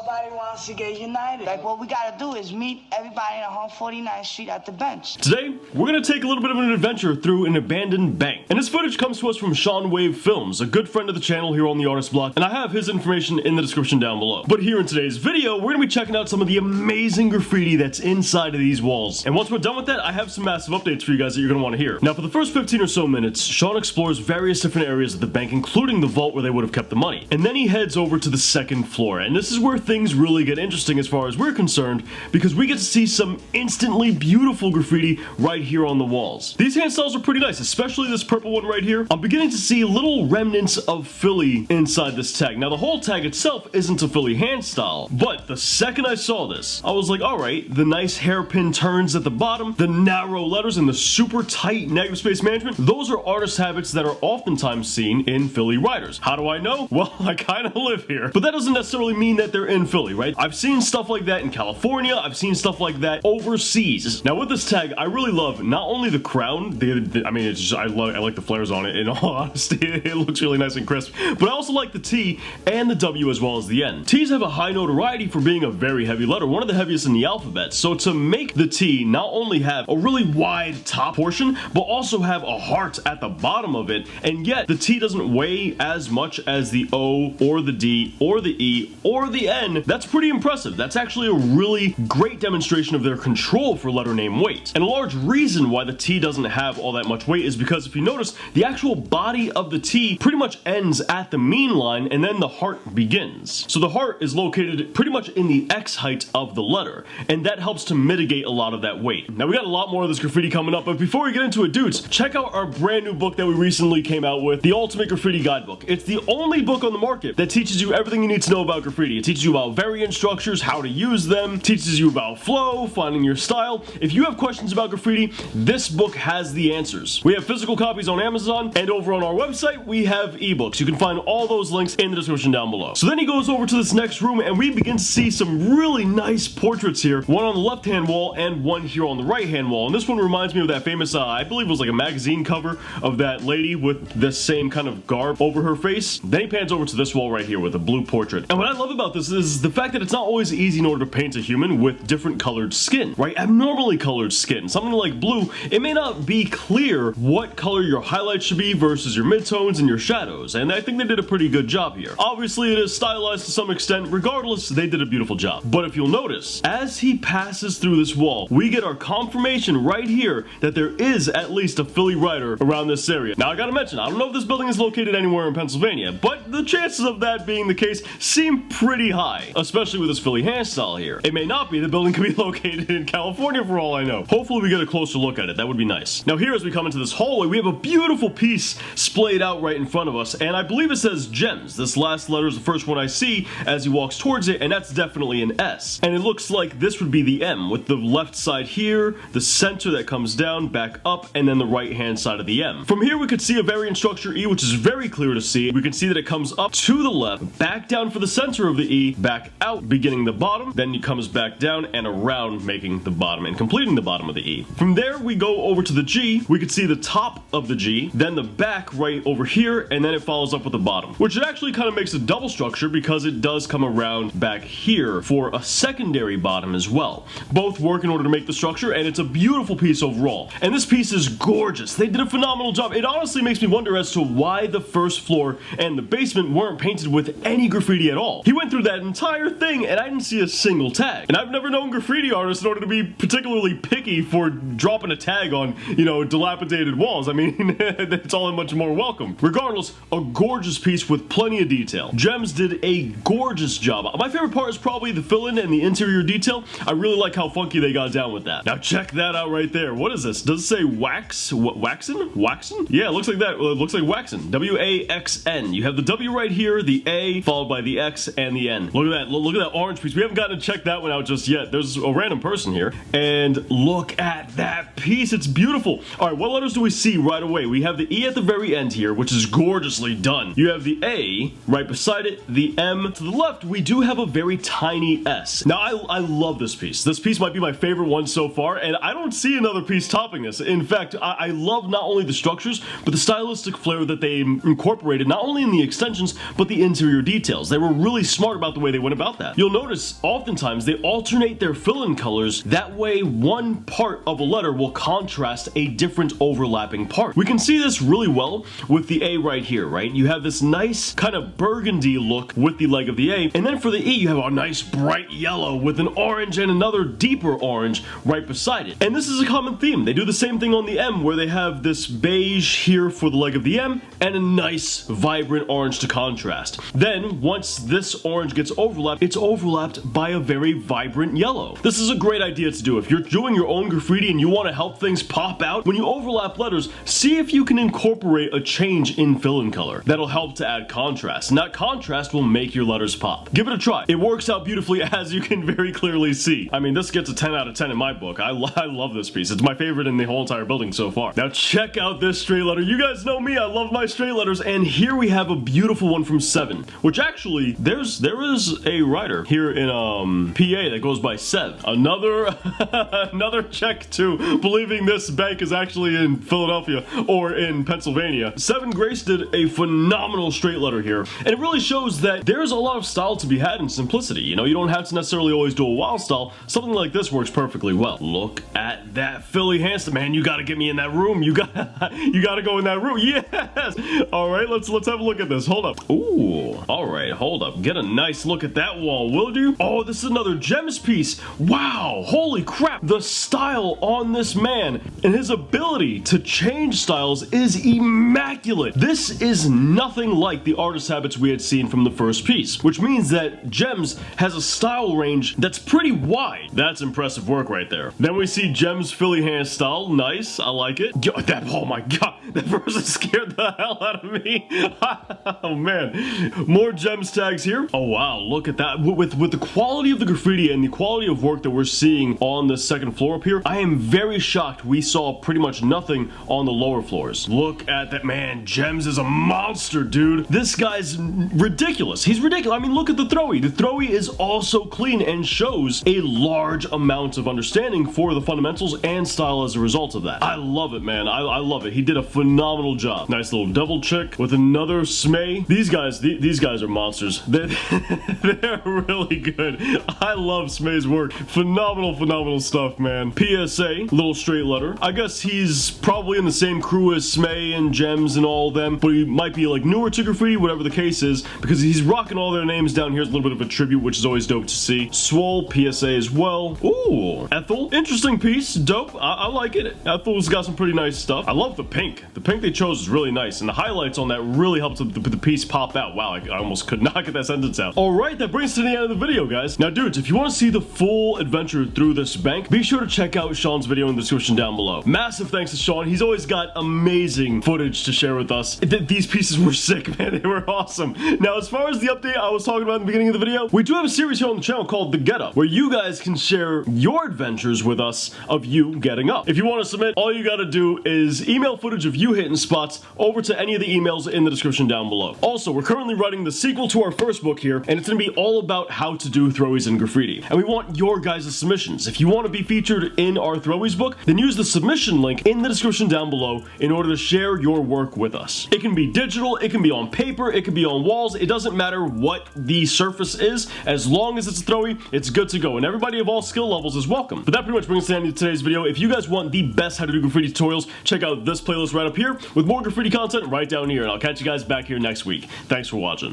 Everybody wants to get united. Like, what we gotta do is meet everybody in 149th Street at the bench. Today, we're gonna take a little bit of an adventure through an abandoned bank. And this footage comes to us from Sean Wave Films, a good friend of the channel here on the Artist Block, and I have his information in the description down below. But here in today's video, we're gonna be checking out some of the amazing graffiti that's inside of these walls. And once we're done with that, I have some massive updates for you guys that you're gonna wanna hear. Now, for the first 15 or so minutes, Sean explores various different areas of the bank, including the vault where they would have kept the money. And then he heads over to the second floor, and this is where things really get interesting as far as we're concerned, because we get to see some instantly beautiful graffiti right here on the walls. These hand styles are pretty nice, especially this purple one right here. I'm beginning to see little remnants of Philly inside this tag. Now, the whole tag itself isn't a Philly hand style, but the second I saw this, I was like, alright, the nice hairpin turns at the bottom, the narrow letters, and the super tight negative space management, those are artist habits that are oftentimes seen in Philly writers. How do I know? Well, I kind of live here. But that doesn't necessarily mean that they're in Philly, right? I've seen stuff like that in California, I've seen stuff like that overseas. Now with this tag, I really love not only the crown, I mean, it's just, I like the flares on it, in all honesty, it looks really nice and crisp, but I also like the T and the W as well as the N. T's have a high notoriety for being a very heavy letter, one of the heaviest in the alphabet, so to make the T not only have a really wide top portion, but also have a heart at the bottom of it, and yet the T doesn't weigh as much as the O or the D or the E or the N, that's pretty impressive. That's actually a really great demonstration of their control for letter name weight. And a large reason why the T doesn't have all that much weight is because if you notice, the actual body of the T pretty much ends at the mean line and then the heart begins. So the heart is located pretty much in the X height of the letter, and that helps to mitigate a lot of that weight. Now we got a lot more of this graffiti coming up, but before we get into it, dudes, check out our brand new book that we recently came out with, the Ultimate Graffiti Guidebook. It's the only book on the market that teaches you everything you need to know about graffiti. It teaches you about variant structures, how to use them, teaches you about flow, finding your style. If you have questions about graffiti, this book has the answers. We have physical copies on Amazon, and over on our website, we have ebooks. You can find all those links in the description down below. So then he goes over to this next room, and we begin to see some really nice portraits here, one on the left-hand wall and one here on the right-hand wall. And this one reminds me of that famous, I believe it was like a magazine cover of that lady with the same kind of garb over her face. Then he pans over to this wall right here with a blue portrait. And what I love about this is the fact that it's not always easy in order to paint a human with different colored skin, right? Abnormally colored skin. Something like blue, it may not be clear what color your highlights should be versus your midtones and your shadows, and I think they did a pretty good job here. Obviously, it is stylized to some extent. Regardless, they did a beautiful job. But if you'll notice, as he passes through this wall, we get our confirmation right here that there is at least a Philly writer around this area. Now, I gotta mention, I don't know if this building is located anywhere in Pennsylvania, but the chances of that being the case seem pretty high, especially with this Philly hand style here. It may not be. The building could be located in California for all I know. Hopefully we get a closer look at it. That would be nice. Now here, as we come into this hallway, we have a beautiful piece splayed out right in front of us, and I believe it says gems. This last letter is the first one I see as he walks towards it, and that's definitely an S. And it looks like this would be the M, with the left side here, the center that comes down, back up, and then the right hand side of the M. From here we could see a variant structure E, which is very clear to see. We can see that it comes up to the left, back down for the center of the E, back out, beginning the bottom, then it comes back down and around, making the bottom and completing the bottom of the E. From there we go over to the G. We could see the top of the G, then the back right over here, and then it follows up with the bottom, which it actually kind of makes a double structure because it does come around back here for a secondary bottom as well. Both work in order to make the structure, and it's a beautiful piece overall. And this piece is gorgeous. They did a phenomenal job. It honestly makes me wonder as to why the first floor and the basement weren't painted with any graffiti at all. He went through that entire thing and I didn't see a single tag. And I've never known graffiti artists in order to be particularly picky for dropping a tag on, you know, dilapidated walls. I mean, it's all much more welcome. Regardless, a gorgeous piece with plenty of detail. Gems did a gorgeous job. My favorite part is probably the fill-in and the interior detail. I really like how funky they got down with that. Now check that out right there. What is this? Does it say wax? Waxen? Waxen? Yeah, it looks like that. It looks like waxen. W-A-X-N. You have the W right here, the A, followed by the X and the N. Look at that. Look at that orange piece. We haven't gotten to check that one out just yet. There's a random person here. And look at that piece. It's beautiful. All right, what letters do we see right away? We have the E at the very end here, which is gorgeously done. You have the A right beside it, the M. To the left, we do have a very tiny S. Now, I love this piece. This piece might be my favorite one so far, and I don't see another piece topping this. In fact, I love not only the structures, but the stylistic flair that they incorporated, not only in the extensions, but the interior details. They were really smart about the way they went about about that. You'll notice oftentimes they alternate their fill-in colors. That way one part of a letter will contrast a different overlapping part. We can see this really well with the A right here, right? You have this nice kind of burgundy look with the leg of the A, and then for the E you have a nice bright yellow with an orange and another deeper orange right beside it. And this is a common theme. They do the same thing on the M, where they have this beige here for the leg of the M and a nice vibrant orange to contrast. Then once this orange gets overlapped, it's overlapped by a very vibrant yellow. This is a great idea to do. If you're doing your own graffiti and you want to help things pop out, when you overlap letters, see if you can incorporate a change in fill-in color. That'll help to add contrast, and that contrast will make your letters pop. Give it a try. It works out beautifully, as you can very clearly see. I mean, this gets a 10 out of 10 in my book. I love this piece. It's my favorite in the whole entire building so far. Now check out this straight letter. You guys know me, I love my straight letters, and here we have a beautiful one from 7, which actually, there is a writer here in PA that goes by Sev. Another check to believing this bank is actually in Philadelphia or in Pennsylvania. 7 Grace did a phenomenal straight letter here, and it really shows that there's a lot of style to be had in simplicity. You know, you don't have to necessarily always do a wild style. Something like this works perfectly well. Look at that Philly Handsome, man. You gotta get me in that room. You gotta go in that room. Yes. All right, let's have a look at this. Hold up. Ooh. All right, hold up. Get a nice look at that wall, will you? Oh, this is another gems piece. Wow. Holy crap. The style on this man and his ability to change styles is immaculate. This is nothing like the artist habits we had seen from the first piece, which means that Gems has a style range that's pretty wide. That's impressive work right there. Then we see Gems Philly hand style. Nice. I like it. Yo, oh my god. That person scared the hell out of me. Oh man. More Gems tags here. Oh wow. Look at that. With the quality of the graffiti and the quality of work that we're seeing on the second floor up here, I am very shocked we saw pretty much nothing on the lower floors. Look at that, man. Gems is a monster, dude. This guy's ridiculous. He's ridiculous. I mean, look at the throwy. The throwy is also clean and shows a large amount of understanding for the fundamentals and style as a result of that. I love it, man. I love it. He did a phenomenal job. Nice little devil chick with another Smae. These guys are monsters. They're really good. I love Smae's work. Phenomenal stuff, man. PSA, little straight letter. I guess he's probably in the same crew as Smae and Gems and all of them, but he might be like newer to graffiti, whatever the case is, because he's rocking all their names down here. Is a little bit of a tribute, which is always dope to see. Swole, PSA as well. Ooh, Ethel. Interesting piece. Dope. I like it. Ethel's got some pretty nice stuff. I love the pink. The pink they chose is really nice, and the highlights on that really helped the piece pop out. Wow, I almost could not get that sentence out. Alright, that brings us to the end of the video, guys. Now, dudes, if you want to see the full adventure through this bank, be sure to check out Sean's video in the description down below. Massive thanks to Sean. He's always got amazing footage to share with us. These pieces were sick, man. They were awesome. Now, as far as the update I was talking about in the beginning of the video, we do have a series here on the channel called The Get Up, where you guys can share your adventures with us of you getting up. If you want to submit, all you gotta do is email footage of you hitting spots over to any of the emails in the description down below. Also, we're currently writing the sequel to our first book here, and it's gonna be all about how to do throwies and graffiti. And we want your guys' submissions. If you want to be featured in our throwies book, then use the submission link in the description down below in order to share your work with us. It can be digital, it can be on paper, it can be on walls. It doesn't matter what the surface is. As long as it's a throwy, it's good to go. And everybody of all skill levels is welcome. But that pretty much brings us to the end of today's video. If you guys want the best how to do graffiti tutorials, check out this playlist right up here with more graffiti content right down here. And I'll catch you guys back here next week. Thanks for watching.